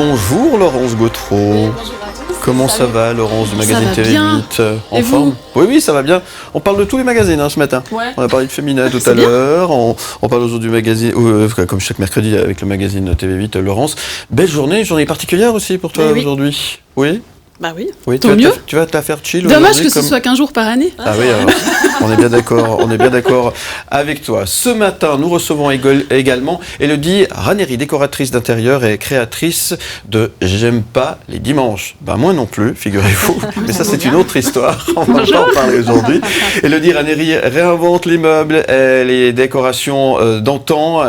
Bonjour Laurence Gautreau. Bonjour à tous. Comment ça va Laurence du magazine va bien. Télé8 en Et forme? vous? Oui, ça va bien. On parle de tous les magazines ce matin. Ouais. On a parlé de Féminin tout à bien. l'heure. On parle aujourd'hui du magazine, comme chaque mercredi avec le magazine TV8 Laurence. Belle journée particulière aussi pour toi Oui. aujourd'hui. Oui. Bah oui, Oui, tant mieux. tu vas te la faire chill. Dommage aujourd'hui que ce soit qu'un jour par année. Ah oui, alors, on est bien d'accord avec toi. Ce matin, nous recevons également Élodie Raneri, décoratrice d'intérieur et créatrice de J'aime pas les dimanches. Ben moi non plus, figurez-vous, mais ça c'est une autre histoire, on va pas en parler aujourd'hui. Élodie Raneri réinvente les meubles, les décorations d'antan,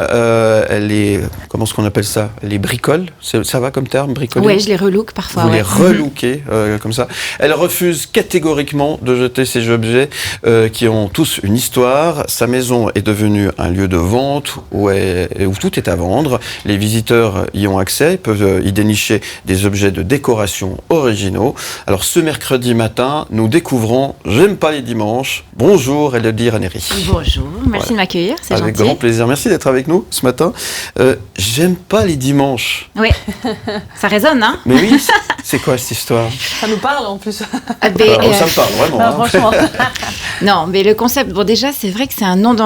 comment est-ce qu'on appelle ça? Les bricole, ça va comme terme, bricoler? Oui, je les relook parfois. Vous les relookez comme ça. Elle refuse catégoriquement de jeter ces objets qui ont tous une histoire. Sa maison est devenue un lieu de vente où tout est à vendre. Les visiteurs y ont accès, peuvent y dénicher des objets de décoration originaux. Alors ce mercredi matin, nous découvrons J'aime pas les dimanches. Bonjour Élodie Raneri. Bonjour, merci de m'accueillir, c'est Avec gentil. grand plaisir. Merci d'être avec nous ce matin. J'aime pas les dimanches. Oui, ça résonne, hein? Mais oui, c'est quoi cette histoire? Ça nous parle en plus. Ça me parle vraiment. Non, franchement. Non, mais le concept, bon déjà, c'est vrai que c'est un nom,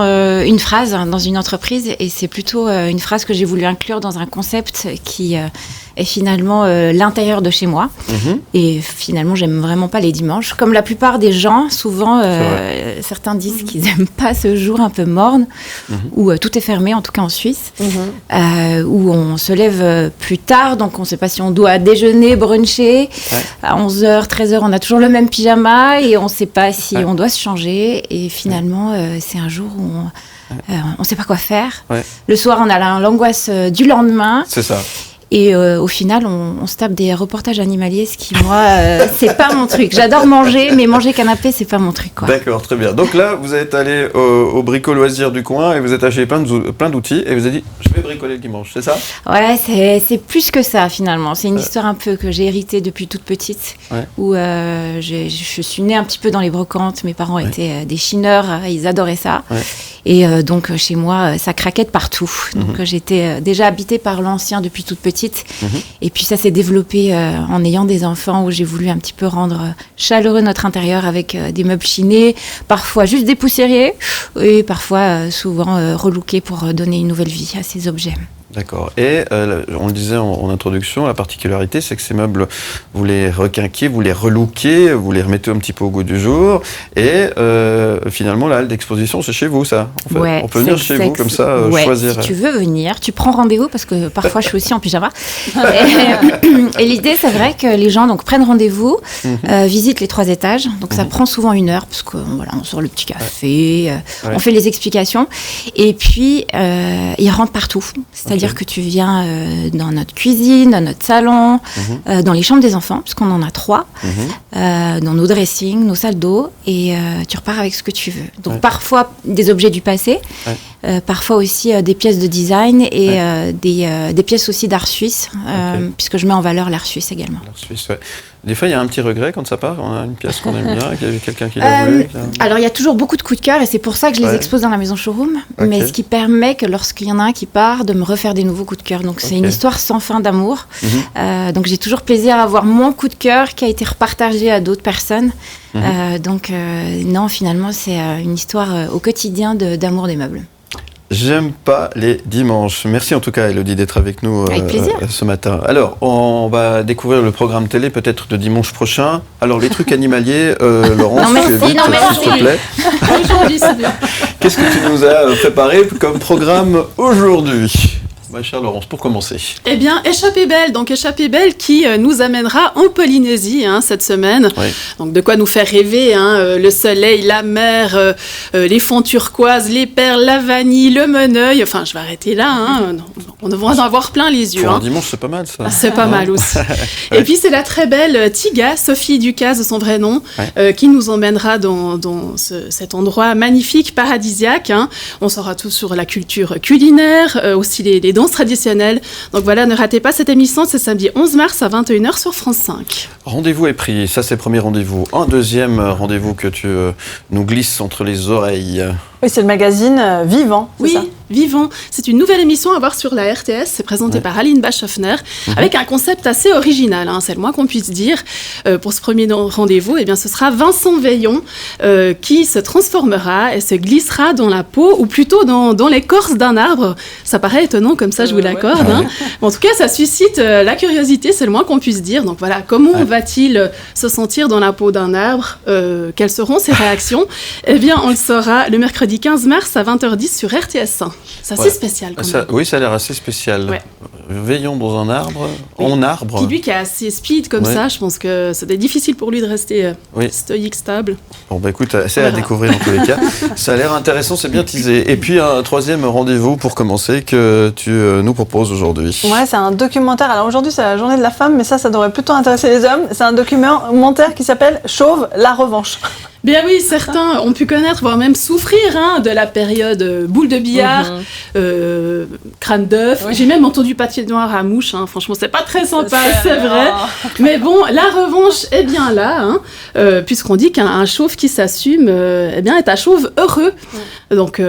une phrase dans une entreprise, et c'est plutôt une phrase que j'ai voulu inclure dans un concept qui est finalement l'intérieur de chez moi. Mhm. Et finalement, j'aime vraiment pas les dimanches. Comme la plupart des gens, souvent, certains disent qu'ils n'aiment pas ce jour un peu morne, où tout est fermé, en tout cas en Suisse, où on se lève plus tard, donc on ne sait pas si on doit déjeuner, bruncher. À 11h, 13h, on a toujours le même pyjama et on ne sait pas si on doit se changer. Et finalement, c'est un jour où on ne sait pas quoi faire. Ouais. Le soir, on a l'angoisse du lendemain. C'est ça. Et au final, on se tape des reportages animaliers, ce qui, moi, c'est pas mon truc. J'adore manger, mais manger canapé, c'est pas mon truc, quoi. D'accord, très bien. Donc là, vous êtes allé au brico loisir du coin et vous êtes acheté plein d'outils et vous avez dit, je vais bricoler le dimanche, c'est ça? Ouais, c'est plus que ça, finalement. C'est une histoire un peu que j'ai héritée depuis toute petite, où je suis née un petit peu dans les brocantes. Mes parents étaient des chineurs, ils adoraient ça. Ouais. Et donc, chez moi, ça craquait de partout. Donc, j'étais déjà habitée par l'ancien depuis toute petite. Et puis, ça s'est développé en ayant des enfants, où j'ai voulu un petit peu rendre chaleureux notre intérieur avec des meubles chinés, parfois juste dépoussiérés, et parfois, souvent, relookés pour donner une nouvelle vie à ces objets. D'accord. Et on le disait en introduction, la particularité, c'est que ces meubles, vous les requinquez, vous les relookez, vous les remettez un petit peu au goût du jour. Et finalement, la halle d'exposition, c'est chez vous, ça. En fait. Ouais, on peut venir chez vous, comme ça, choisir. Si tu veux venir, tu prends rendez-vous, parce que parfois, je suis aussi en pyjama. Et l'idée, c'est vrai que les gens prennent rendez-vous, visitent les 3 étages. Donc, ça prend souvent 1 heure, parce qu'on on sort le petit café, on fait les explications. Et puis, ils rentrent partout. C'est-à-dire que tu viens dans notre cuisine, dans notre salon, dans les chambres des enfants, puisqu'on en a 3, dans nos dressings, nos salles d'eau, et tu repars avec ce que tu veux. Donc parfois des objets du passé, parfois aussi des pièces de design et des pièces aussi d'art suisse, puisque je mets en valeur l'art suisse également. L'art suisse, Des fois, il y a un petit regret quand ça part. On a une pièce qu'on aime bien, qu'il y a quelqu'un qui l'a voulu. Alors, il y a toujours beaucoup de coups de cœur et c'est pour ça que je les expose dans la maison showroom. Okay. Mais ce qui permet que lorsqu'il y en a un qui part, de me refaire des nouveaux coups de cœur. Donc, c'est une histoire sans fin d'amour. Donc, j'ai toujours plaisir à avoir mon coup de cœur qui a été repartagé à d'autres personnes. Non, finalement, c'est une histoire au quotidien d'amour des meubles. J'aime pas les dimanches. Merci en tout cas, Élodie, d'être avec nous ce matin. Alors, on va découvrir le programme télé peut-être de dimanche prochain. Alors, les trucs animaliers, Laurence, s'il te plaît. Aujourd'hui, c'est bien. Qu'est-ce que tu nous as préparé comme programme aujourd'hui ? Ma chère Laurence, pour commencer. Eh bien, Échappée Belle. Donc, Échappée Belle qui nous amènera en Polynésie cette semaine. Oui. Donc, de quoi nous faire rêver. Le soleil, la mer, les fonds turquoises, les perles, la vanille, le meneuil. Enfin, je vais arrêter là. On devrait en avoir plein les yeux. Pour un dimanche, c'est pas mal, ça. C'est pas mal aussi. Et puis, c'est la très belle Tiga, Sophie Ducasse de son vrai nom, qui nous emmènera dans cet endroit magnifique, paradisiaque. On saura tout sur la culture culinaire, aussi les danses traditionnelles. Donc voilà, ne ratez pas cette émission, c'est samedi 11 mars à 21h sur France 5. Rendez-vous est pris, ça c'est le premier rendez-vous. Un deuxième rendez-vous que tu nous glisses entre les oreilles. Oui, c'est le magazine Vivant, c'est ça ? vivant. C'est une nouvelle émission à voir sur la RTS. C'est présenté par Aline Bachhoffner avec un concept assez original, c'est le moins qu'on puisse dire. Pour ce premier rendez-vous, ce sera Vincent Veillon qui se transformera et se glissera dans la peau, ou plutôt dans l'écorce d'un arbre. Ça paraît étonnant comme ça, je vous l'accorde. En tout cas, ça suscite la curiosité, c'est le moins qu'on puisse dire. Donc voilà, comment va-t-il se sentir dans la peau d'un arbre? Quelles seront ses réactions? On le saura le mercredi 15 mars à 20h10 sur RTS1. C'est assez spécial quand même. Oui, ça a l'air assez spécial. Ouais. Veillons dans un arbre, en arbre. Qui lui qui est assez speed comme ça, je pense que c'était difficile pour lui de rester stoïque, stable. Bon écoute, c'est à découvrir dans tous les cas. Ça a l'air intéressant, c'est bien teasé. Et puis un troisième rendez-vous pour commencer que tu nous proposes aujourd'hui. Ouais, c'est un documentaire. Alors aujourd'hui c'est la journée de la femme, mais ça devrait plutôt intéresser les hommes. C'est un documentaire qui s'appelle Chauve, la revanche. Bien oui, certains ont pu connaître, voire même souffrir de la période boule de billard, crâne d'œuf. Oui. J'ai même entendu papier noir à mouche. Franchement, c'est pas très sympa, c'est vrai. Mais bon, la revanche est bien là, puisqu'on dit qu'un chauve qui s'assume est un chauve heureux. Donc...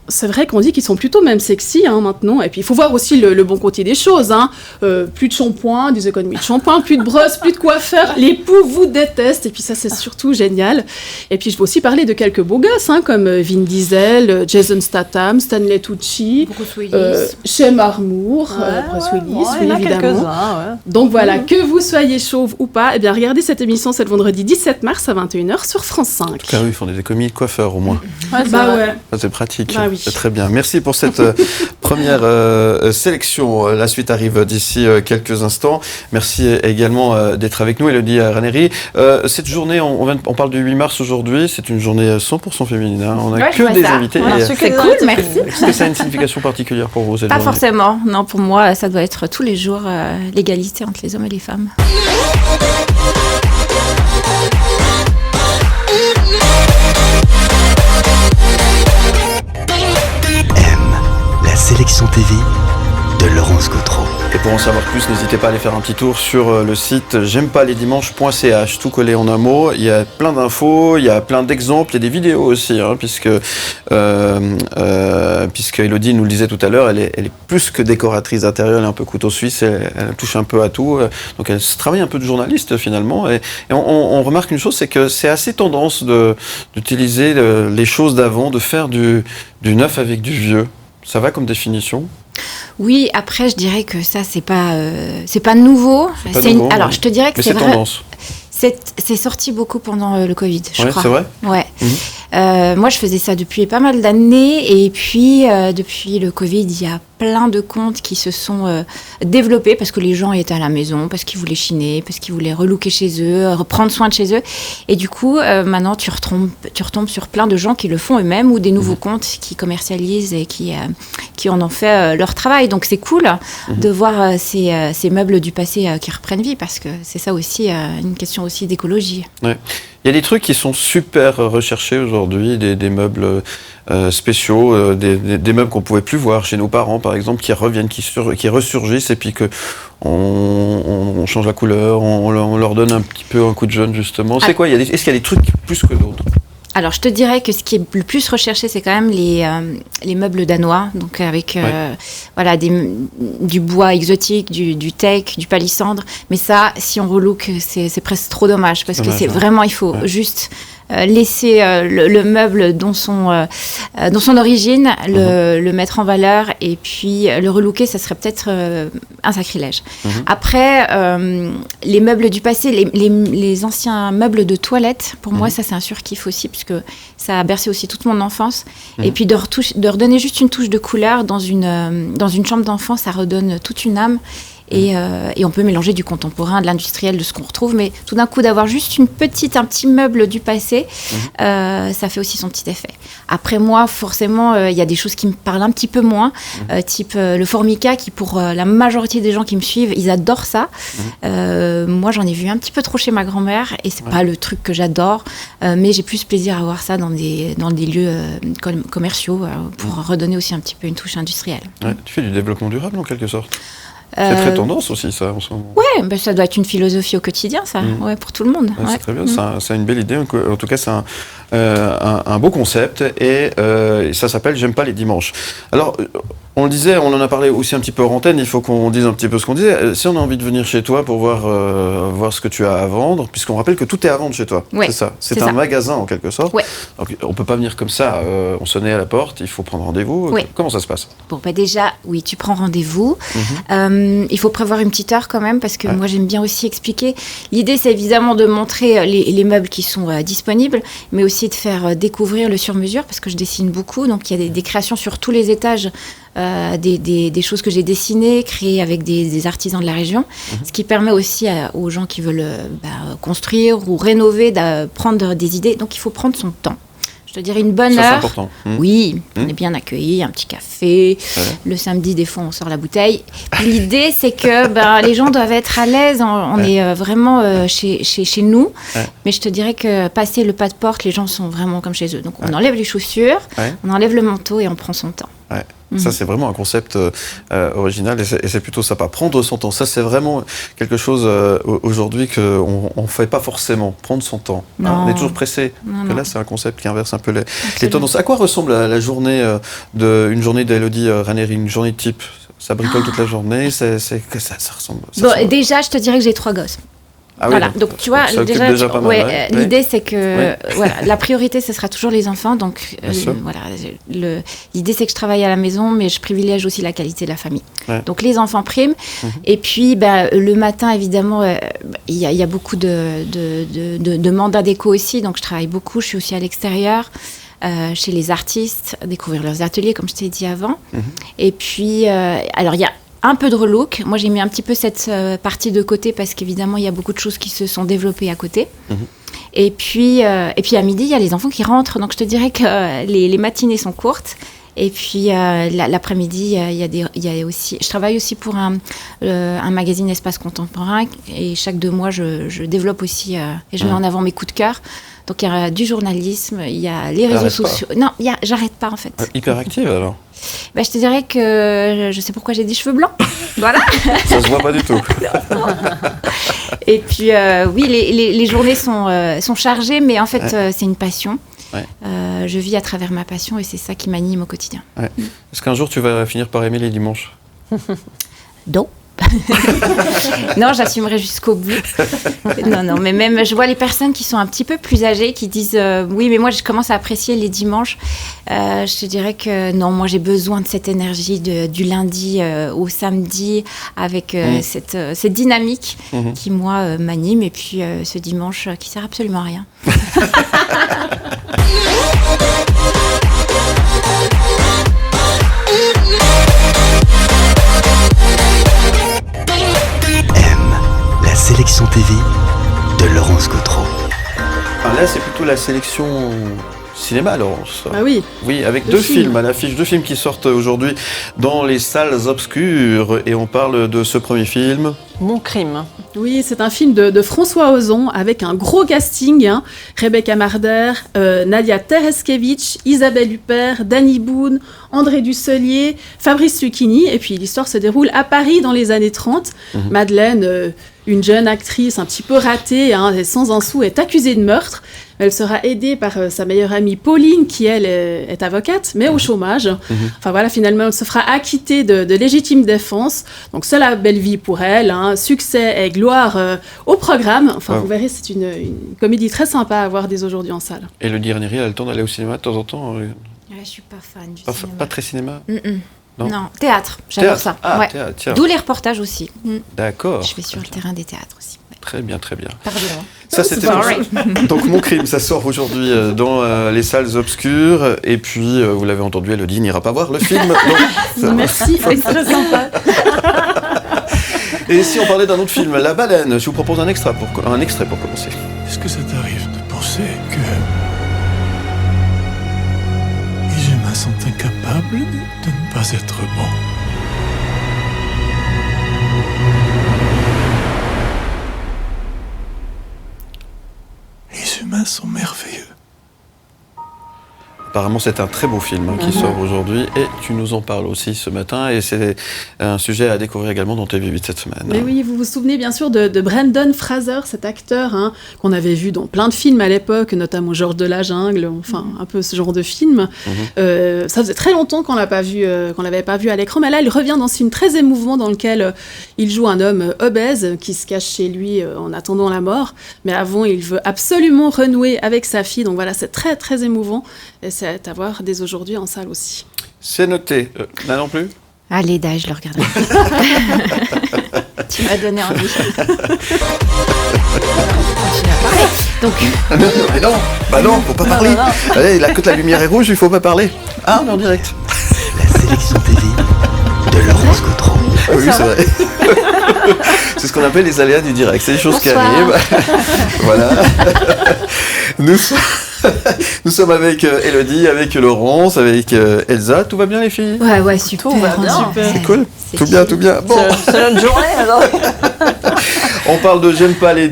c'est vrai qu'on dit qu'ils sont plutôt même sexy maintenant. Et puis, il faut voir aussi le bon côté des choses. Plus de shampoing, des économies de shampoing, plus de brosse, plus de coiffeur. L'époux vous déteste. Et puis ça, c'est surtout génial. Et puis, je vais aussi parler de quelques beaux gosses, comme Vin Diesel, Jason Statham, Stanley Tucci, Shem Armour, Bruce Willis, évidemment. Donc voilà, que vous soyez chauve ou pas, regardez cette émission, c'est le vendredi 17 mars à 21h sur France 5. En tout cas, ils font des économies de coiffeur au moins. C'est pratique. Bah oui. C'est très bien. Merci pour cette première sélection. La suite arrive d'ici quelques instants. Merci également d'être avec nous, Élodie Raneri. Cette journée, on parle du 8 mars aujourd'hui. C'est une journée 100% féminine. On n'a que des invités. C'est cool, merci. Est-ce que ça a une signification particulière pour vous, cette journée? Pas forcément. Non, pour moi, ça doit être tous les jours l'égalité entre les hommes et les femmes. Sélection TV de Laurence Gautreau. Et pour en savoir plus, n'hésitez pas à aller faire un petit tour sur le site j'aime-pas-les-dimanches.ch, tout collé en un mot. Il y a plein d'infos, il y a plein d'exemples, il y a des vidéos aussi, puisque Élodie nous le disait tout à l'heure, elle est plus que décoratrice d'intérieur, elle est un peu couteau suisse, elle touche un peu à tout, donc elle travaille un peu de journaliste finalement. Et on remarque une chose, c'est que c'est assez tendance d'utiliser les choses d'avant, de faire du neuf avec du vieux. Ça va comme définition? Oui, après je dirais que ça c'est pas nouveau. Alors je te dirais que mais c'est vrai. Tendance. C'est sorti beaucoup pendant le Covid, je crois. C'est vrai. Ouais. Moi, je faisais ça depuis pas mal d'années. Et puis, depuis le Covid, il y a plein de comptes qui se sont développés parce que les gens étaient à la maison, parce qu'ils voulaient chiner, parce qu'ils voulaient relooker chez eux, reprendre soin de chez eux. Et du coup, maintenant, tu retombes sur plein de gens qui le font eux-mêmes ou des nouveaux comptes qui commercialisent et qui en ont fait leur travail. Donc, c'est cool de voir ces meubles du passé qui reprennent vie parce que c'est ça aussi une question aussi d'écologie. Ouais. Il y a des trucs qui sont super recherchés aujourd'hui, des meubles spéciaux, des meubles qu'on ne pouvait plus voir chez nos parents, par exemple, qui reviennent, qui ressurgissent, et puis on change la couleur, on leur donne un petit peu un coup de jeune, justement. C'est quoi? Est-ce qu'il y a des trucs plus que d'autres? Alors, je te dirais que ce qui est le plus recherché, c'est quand même les meubles danois, donc avec du bois exotique, du teak, du palissandre. Mais ça, si on relook, c'est presque trop dommage parce que c'est vraiment, il faut juste laisser le meuble dans son origine, le mettre en valeur et puis le relooker, ça serait peut-être un sacrilège. Après, les meubles du passé, les anciens meubles de toilette, pour moi, ça c'est un surkiff aussi, puisque ça a bercé aussi toute mon enfance. Et puis de redonner juste une touche de couleur dans une chambre d'enfant, ça redonne toute une âme. Et on peut mélanger du contemporain, de l'industriel, de ce qu'on retrouve, mais tout d'un coup, d'avoir juste un petit meuble du passé, ça fait aussi son petit effet. Après moi, forcément, il y a des choses qui me parlent un petit peu moins, type le formica, qui pour la majorité des gens qui me suivent, ils adorent ça. Moi, j'en ai vu un petit peu trop chez ma grand-mère, et c'est pas le truc que j'adore, mais j'ai plus plaisir à voir ça dans des lieux commerciaux, pour redonner aussi un petit peu une touche industrielle. Ouais, tu fais du développement durable, en quelque sorte. C'est très tendance aussi, ça, en ce moment. Ouais, ça doit être une philosophie au quotidien, ça, pour tout le monde. Ouais, c'est très bien, ça a une belle idée. En tout cas, c'est un beau concept et ça s'appelle J'aime pas les dimanches. Alors, on le disait, on en a parlé aussi un petit peu hors antenne, il faut qu'on dise un petit peu ce qu'on disait. Si on a envie de venir chez toi pour voir ce que tu as à vendre, puisqu'on rappelle que tout est à vendre chez toi, Ouais, c'est ça. C'est c'est un ça. magasin en quelque sorte. Ouais. Donc, on peut pas venir comme ça, on sonnait à la porte, il faut prendre rendez-vous. Ouais. Comment ça se passe? Bon, bah déjà, oui, tu prends rendez-vous. Il faut prévoir une petite heure quand même, parce que moi, j'aime bien aussi expliquer. L'idée, c'est évidemment de montrer les meubles qui sont disponibles, mais aussi de faire découvrir le sur-mesure, parce que je dessine beaucoup. Donc, il y a des créations sur tous les étages, des choses que j'ai dessinées, créées avec des artisans de la région, ce qui permet aussi aux gens qui veulent construire ou rénover de prendre des idées. Donc, il faut prendre son temps. Je te dirais une bonne Ça, c'est heure. important. Oui, on est bien accueillis, un petit café. Ouais. Le samedi, des fois, on sort la bouteille. L'idée, c'est que les gens doivent être à l'aise. On est vraiment chez nous. Ouais. Mais je te dirais que passer le pas de porte, les gens sont vraiment comme chez eux. Donc, on enlève les chaussures, Ouais. on enlève le manteau et on prend son temps. Ouais. Ça, c'est vraiment un concept original et c'est plutôt sympa. Prendre son temps, ça, c'est vraiment quelque chose aujourd'hui qu'on ne fait pas forcément. Prendre son temps. Non. On est toujours pressé. Non, Que non. là, c'est un concept qui inverse un peu les Absolument. tendances. À quoi ressemble la journée une journée d'Élodie Ranieri, une journée type? Ça bricole toute la journée, ça ressemble. ça Bon, ressemble- déjà, je te dirais que j'ai 3 gosses. Ah oui, Voilà, donc tu vois, ça occupe déjà pas mal, ouais, ouais. l'idée c'est que Oui. voilà, la priorité ce sera toujours les enfants. Donc Bien sûr. voilà, l'idée c'est que je travaille à la maison, mais je privilège aussi la qualité de la famille. Ouais. Donc les enfants priment. Et puis le matin évidemment, il y a beaucoup de mandats déco aussi. Donc je travaille beaucoup. Je suis aussi à l'extérieur. Chez les artistes, découvrir leurs ateliers, comme je t'ai dit avant. Et puis, alors il y a un peu de relook. Moi, j'ai mis un petit peu cette partie de côté parce qu'évidemment, il y a beaucoup de choses qui se sont développées à côté. Et puis à midi, il y a les enfants qui rentrent. Donc, je te dirais que les matinées sont courtes. Et puis, l'après-midi, il y a aussi... Je travaille aussi pour un magazine Espace Contemporain. Et chaque 2 mois, je développe aussi et je mets en avant mes coups de cœur. Donc, il y a du journalisme, il y a les réseaux T'arrêtes pas. sociaux. Non, j'arrête pas, en fait. Hyper active alors. Je te dirais que je sais pourquoi j'ai des cheveux blancs. Voilà. Ça se voit pas du tout. Et puis, oui, les journées sont chargées, mais en fait, c'est une passion. Ouais. Je vis à travers ma passion et c'est ça qui m'anime au quotidien. Ouais. Est-ce qu'un jour tu vas finir par aimer les dimanches? Donc. Non, j'assumerai jusqu'au bout. Non, mais même je vois les personnes qui sont un petit peu plus âgées qui disent oui, mais moi je commence à apprécier les dimanches. Je te dirais que non, moi j'ai besoin de cette énergie du lundi au samedi avec cette dynamique qui moi m'anime et puis ce dimanche qui sert absolument à rien. La sélection TV de Laurence Gautreau. Ah, là, c'est plutôt la sélection cinéma, Laurence. Ah oui. Oui, avec Deux deux films. films à l'affiche, 2 films qui sortent aujourd'hui dans les salles obscures. Et on parle de ce premier film. Mon crime. Oui, c'est un film de François Ozon avec un gros casting. Rebecca Marder, Nadia Tereskevich, Isabelle Huppert, Danny Boone, André Dusselier, Fabrice Lucchini. Et puis l'histoire se déroule à Paris dans les années 30. Madeleine, une jeune actrice un petit peu ratée et sans un sou, est accusée de meurtre. Elle sera aidée par sa meilleure amie Pauline, qui elle est avocate, mais au chômage. Enfin voilà, finalement, elle se fera acquitter de légitime défense. Donc c'est la belle vie pour elle. Succès et gloire au programme. Enfin, vous verrez, c'est une comédie très sympa à voir dès aujourd'hui en salle. Et le dernier, elle a le temps d'aller au cinéma de temps en temps. Je suis pas fan du Pas, cinéma. pas très cinéma. Non. Non, théâtre, j'adore Théâtre. ça. Ah, Ouais. théâtre, tiens. D'où les reportages aussi. D'accord. Je vais sur le terrain des théâtres aussi. Très bien, très bien. Pardon. Ça, c'était Sorry. donc Mon crime, ça sort aujourd'hui dans les salles obscures. Et puis, vous l'avez entendu, Élodie n'ira pas voir le film. Donc, Merci. C'est très sympa. et si on parlait d'un autre film, La Baleine, je vous propose un extrait pour commencer. Est-ce que ça t'arrive de penser que les humains sont incapables de ne pas être bons? Les humains sont merveilleux. Apparemment, c'est un très beau film qui sort aujourd'hui et tu nous en parles aussi ce matin et c'est un sujet à découvrir également dans TV8 cette semaine. Mais oui, vous vous souvenez bien sûr de Brendan Fraser, cet acteur qu'on avait vu dans plein de films à l'époque, notamment Georges de la Jungle, enfin un peu ce genre de film. Ça faisait très longtemps qu'on l'avait pas vu à l'écran, mais là il revient dans ce film très émouvant dans lequel il joue un homme obèse qui se cache chez lui en attendant la mort, mais avant il veut absolument renouer avec sa fille, donc voilà, c'est très très émouvant. Et c'est à voir dès aujourd'hui en salle aussi. C'est noté. Là non plus ? Allez, je le regarderai. Tu m'as donné envie. Donc... mais non, faut pas parler. Allez, là, quand la lumière est rouge, il faut pas parler. Ah, on est en direct. La sélection TV de Laurence Gautreau. Oui, c'est vrai. C'est ce qu'on appelle les aléas du direct. C'est des choses qui arrivent. Voilà. Nous sommes avec Élodie, avec Laurence, avec Elsa. Tout va bien les filles ? Ouais, super. Tout va bien. Super. C'est cool. Tout bien. Bon. C'est notre journée alors. On parle de J'aime pas les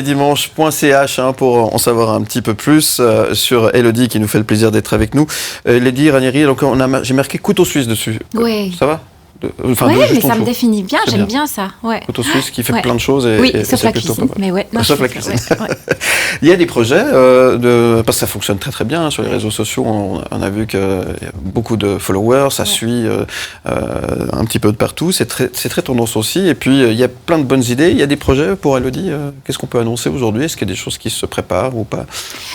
dimanches.ch pour en savoir un petit peu plus sur Élodie qui nous fait le plaisir d'être avec nous. Élodie Ranieri, donc j'ai marqué couteau suisse dessus. Ouais. Ça va ? Mais ça me définit bien, j'aime bien ça. Ouais. Couteau suisse qui fait plein de choses et sauf la cuisine. Mais sauf la cuisine. Il y a des projets parce que ça fonctionne très très bien sur les réseaux sociaux. On a vu qu'il y a beaucoup de followers, ça suit un petit peu de partout. C'est très tendance aussi. Et puis il y a plein de bonnes idées. Il y a des projets pour Élodie. Qu'est-ce qu'on peut annoncer aujourd'hui ? Est-ce qu'il y a des choses qui se préparent ou pas ?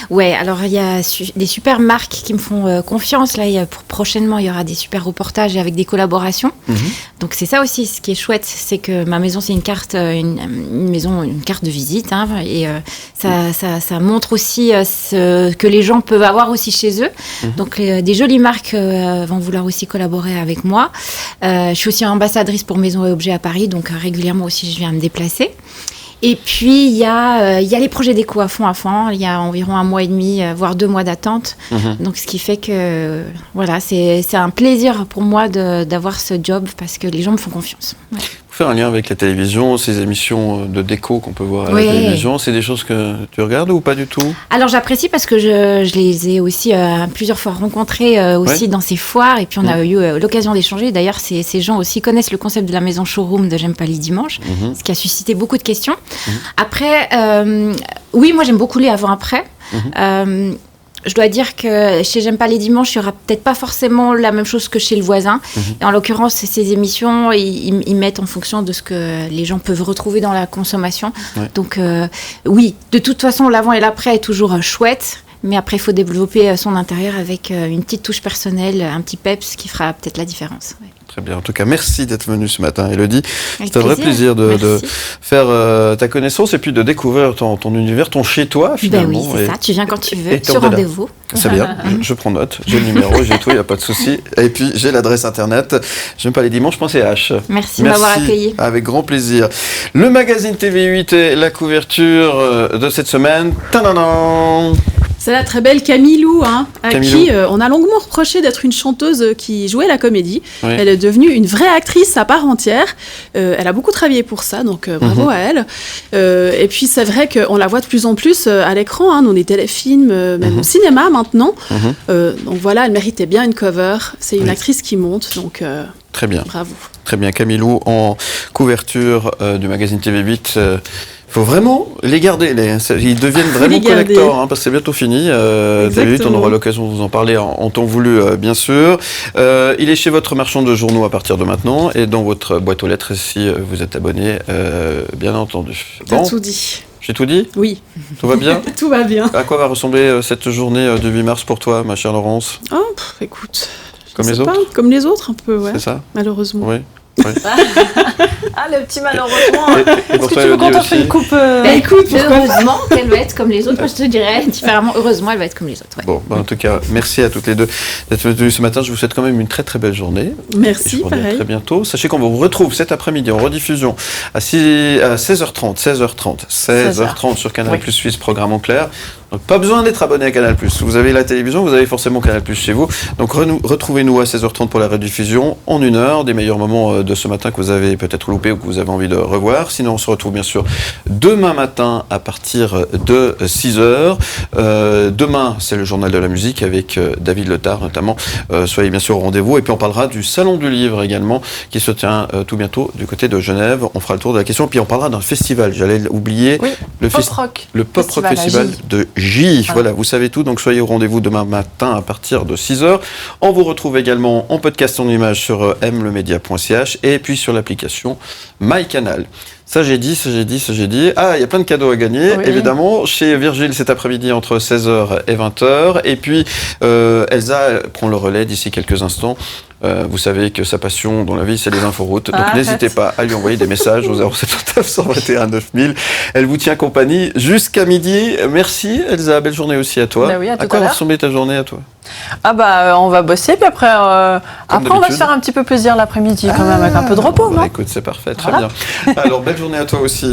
Ouais, alors il y a des super marques qui me font confiance. Là, prochainement, il y aura des super reportages avec des collaborations. Donc c'est ça aussi, ce qui est chouette, c'est que ma maison c'est une carte de visite, et ça montre aussi ce que les gens peuvent avoir aussi chez eux. Donc des jolies marques vont vouloir aussi collaborer avec moi. Je suis aussi ambassadrice pour Maison et Objets à Paris, donc régulièrement aussi je viens me déplacer. Et puis, il y a les projets déco à fond. Il y a environ 1 mois et demi, voire 2 mois d'attente. Donc, ce qui fait que, voilà, c'est un plaisir pour moi d'avoir ce job parce que les gens me font confiance. Ouais. Pour faire un lien avec la télévision, ces émissions de déco qu'on peut voir à la télévision, c'est des choses que tu regardes ou pas du tout ? Alors, j'apprécie parce que je les ai aussi plusieurs fois rencontrés aussi dans ces foires. Et puis, on a eu l'occasion d'échanger. D'ailleurs, ces gens aussi connaissent le concept de la maison showroom de J'aime pas les dimanches, ce qui a suscité beaucoup de questions. Après, oui, moi j'aime beaucoup les avant-après. Je dois dire que chez J'aime pas les dimanches, il n'y aura peut-être pas forcément la même chose que chez le voisin. Et en l'occurrence, ces émissions, ils mettent en fonction de ce que les gens peuvent retrouver dans la consommation. Donc oui, de toute façon, l'avant et l'après est toujours chouette. Mais après, il faut développer son intérieur avec une petite touche personnelle, un petit peps qui fera peut-être la différence. Très bien. En tout cas, merci d'être venue ce matin, Élodie. Avec C'est un vrai plaisir de faire ta connaissance et puis de découvrir ton univers, ton chez-toi, finalement. Oui, c'est ça. Tu viens quand tu veux, sur rendez-vous. C'est bien. Je prends note. J'ai le numéro, j'ai tout, il n'y a pas de souci. Et puis, j'ai l'adresse internet. J'aime pas les dimanches.ch. Merci de m'avoir accueilli. Avec grand plaisir. Le magazine TV8 et la couverture de cette semaine. Tadadam! C'est la très belle Camille Lou, qui on a longuement reproché d'être une chanteuse qui jouait la comédie. Oui. Elle est devenue une vraie actrice à part entière. Elle a beaucoup travaillé pour ça, donc bravo à elle. Et puis c'est vrai qu'on la voit de plus en plus à l'écran, dans des téléfilms, même au cinéma maintenant. Donc voilà, elle méritait bien une cover. C'est une actrice qui monte, donc très bien. Bravo. Très bien, Camille Lou en couverture du magazine TV8. Il faut vraiment les garder. Ils deviennent vraiment collector, parce que c'est bientôt fini. TV8, on aura l'occasion de vous en parler en temps voulu, bien sûr. Il est chez votre marchand de journaux à partir de maintenant et dans votre boîte aux lettres si vous êtes abonné, bien entendu. T'as tout dit. J'ai tout dit ? Oui. Tout va bien ? Tout va bien. À quoi va ressembler cette journée du 8 mars pour toi, ma chère Laurence ? Écoute... Comme les autres ? Comme les autres, un peu, ouais. C'est ça ? Malheureusement. Oui. Le petit malheureusement. Est-ce que tu veux qu'on t'en fait une coupe écoute, heureusement qu'elle va être comme les autres. Moi, je te dirais différemment. Heureusement, elle va être comme les autres. Ouais. Bon, en tout cas, merci à toutes les deux d'être venues ce matin. Je vous souhaite quand même une très très belle journée. Merci, et pareil. À très bientôt. Sachez qu'on vous retrouve cet après-midi en rediffusion à 16h30 sur Canal Plus Suisse, programme en clair. Donc, pas besoin d'être abonné à Canal+. Vous avez la télévision, vous avez forcément Canal+ chez vous. Donc retrouvez-nous à 16h30 pour la rediffusion en 1 heure, des meilleurs moments de ce matin que vous avez peut-être loupé ou que vous avez envie de revoir. Sinon, on se retrouve bien sûr demain matin à partir de 6h. Demain, c'est le journal de la musique avec David Letard notamment. Soyez bien sûr au rendez-vous. Et puis on parlera du Salon du Livre également qui se tient tout bientôt du côté de Genève. On fera le tour de la question. Puis on parlera d'un festival. J'allais l'oublier. Oui, le Pop Rock Festival de J. Voilà, vous savez tout, donc soyez au rendez-vous demain matin à partir de 6h. On vous retrouve également en podcast en image sur mlemedia.ch et puis sur l'application MyCanal. Ça j'ai dit. Ah, il y a plein de cadeaux à gagner, évidemment, chez Virgile cet après-midi entre 16h et 20h. Et puis Elsa prend le relais d'ici quelques instants. Vous savez que sa passion dans la vie, c'est les inforoutes. Donc n'hésitez pas à lui envoyer des messages au 079 121 9000. Elle vous tient compagnie jusqu'à midi. Merci Elsa, belle journée aussi à toi. Bah oui, à quoi va l'heure. ressembler ta journée à toi? On va bosser, puis après on va se faire un petit peu plaisir l'après-midi quand même, avec un peu de repos, non? Écoute, c'est parfait, très bien. Alors, belle journée à toi aussi.